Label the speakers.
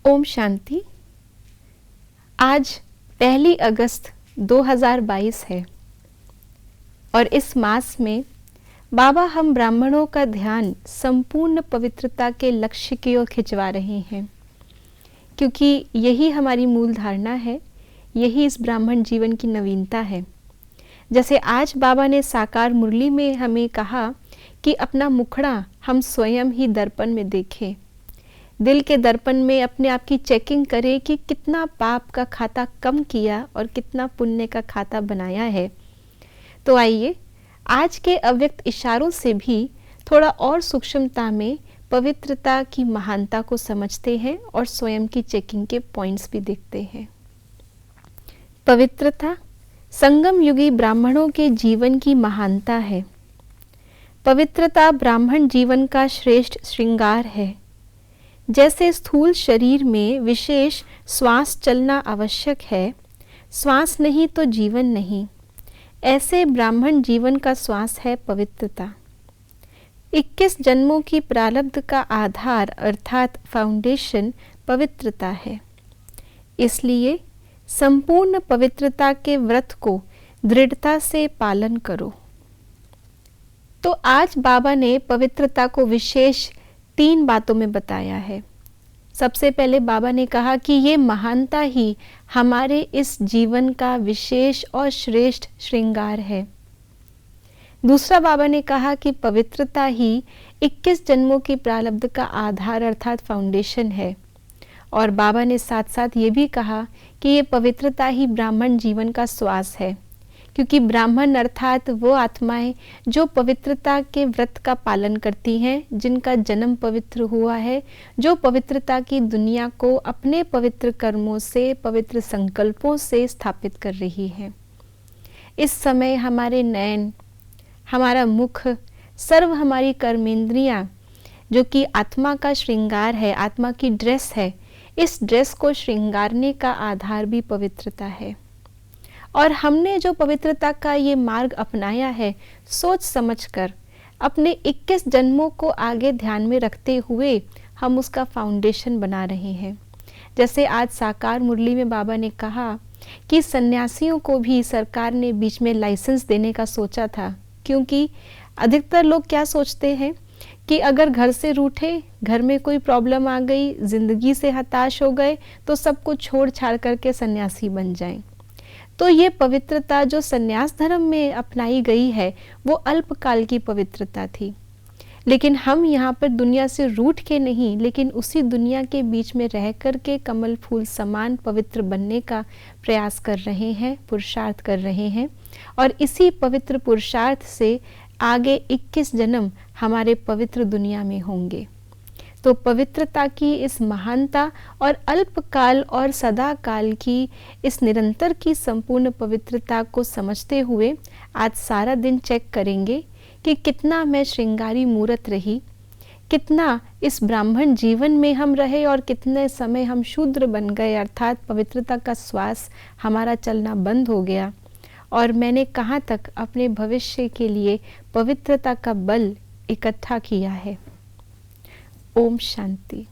Speaker 1: ओम शांति। आज 1 अगस्त 2022 है और इस मास में बाबा हम ब्राह्मणों का ध्यान संपूर्ण पवित्रता के लक्ष्य की ओर खिंचवा रहे हैं, क्योंकि यही हमारी मूल धारणा है, यही इस ब्राह्मण जीवन की नवीनता है। जैसे आज बाबा ने साकार मुरली में हमें कहा कि अपना मुखड़ा हम स्वयं ही दर्पण में देखें, दिल के दर्पण में अपने आप की चेकिंग करें कि कितना पाप का खाता कम किया और कितना पुण्य का खाता बनाया है। तो आइए आज के अव्यक्त इशारों से भी थोड़ा और सूक्ष्मता में पवित्रता की महानता को समझते हैं और स्वयं की चेकिंग के पॉइंट्स भी देखते हैं। पवित्रता संगम युगी ब्राह्मणों के जीवन की महानता है। पवित्रता ब्राह्मण जीवन का श्रेष्ठ श्रृंगार है। जैसे स्थूल शरीर में विशेष श्वास चलना आवश्यक है, श्वास नहीं तो जीवन नहीं, ऐसे ब्राह्मण जीवन का श्वास है पवित्रता। 21 जन्मों की प्रारब्ध का आधार अर्थात फाउंडेशन पवित्रता है। इसलिए संपूर्ण पवित्रता के व्रत को दृढ़ता से पालन करो। तो आज बाबा ने पवित्रता को विशेष 3 बातों में बताया है। सबसे पहले बाबा ने कहा कि ये महानता ही हमारे इस जीवन का विशेष और श्रेष्ठ श्रृंगार है। दूसरा बाबा ने कहा कि पवित्रता ही 21 जन्मों की प्रारब्ध का आधार अर्थात फाउंडेशन है। और बाबा ने साथ साथ ये भी कहा कि ये पवित्रता ही ब्राह्मण जीवन का श्वास है, क्योंकि ब्राह्मण अर्थात वो आत्माएं जो पवित्रता के व्रत का पालन करती हैं, जिनका जन्म पवित्र हुआ है, जो पवित्रता की दुनिया को अपने पवित्र कर्मों से, पवित्र संकल्पों से स्थापित कर रही है। इस समय हमारे नयन, हमारा मुख, सर्व हमारी कर्मेंद्रियां जो कि आत्मा का श्रृंगार है, आत्मा की ड्रेस है, इस ड्रेस को श्रृंगारने का आधार भी पवित्रता है। और हमने जो पवित्रता का ये मार्ग अपनाया है, सोच समझकर अपने 21 जन्मों को आगे ध्यान में रखते हुए हम उसका फाउंडेशन बना रहे हैं। जैसे आज साकार मुरली में बाबा ने कहा कि सन्यासियों को भी सरकार ने बीच में लाइसेंस देने का सोचा था, क्योंकि अधिकतर लोग क्या सोचते हैं कि अगर घर से रूठे, घर में कोई प्रॉब्लम आ गई, जिंदगी से हताश हो गए, तो सब कुछ छोड़ छाड़ करके सन्यासी बन जाएं। तो ये पवित्रता जो सन्यास धर्म में अपनाई गई है, वो अल्पकाल की पवित्रता थी। लेकिन हम यहाँ पर दुनिया से रूठ के नहीं, लेकिन उसी दुनिया के बीच में रह कर के कमल फूल समान पवित्र बनने का प्रयास कर रहे हैं, पुरुषार्थ कर रहे हैं। और इसी पवित्र पुरुषार्थ से आगे 21 जन्म हमारे पवित्र दुनिया में होंगे। तो पवित्रता की इस महानता और अल्पकाल और सदा काल की इस निरंतर की संपूर्ण पवित्रता को समझते हुए आज सारा दिन चेक करेंगे कि कितना मैं श्रृंगारी मूर्त रही, कितना इस ब्राह्मण जीवन में हम रहे और कितने समय हम शूद्र बन गए, अर्थात पवित्रता का श्वास हमारा चलना बंद हो गया और मैंने कहाँ तक अपने भविष्य के लिए पवित्रता का बल इकट्ठा किया है। ओम शांति।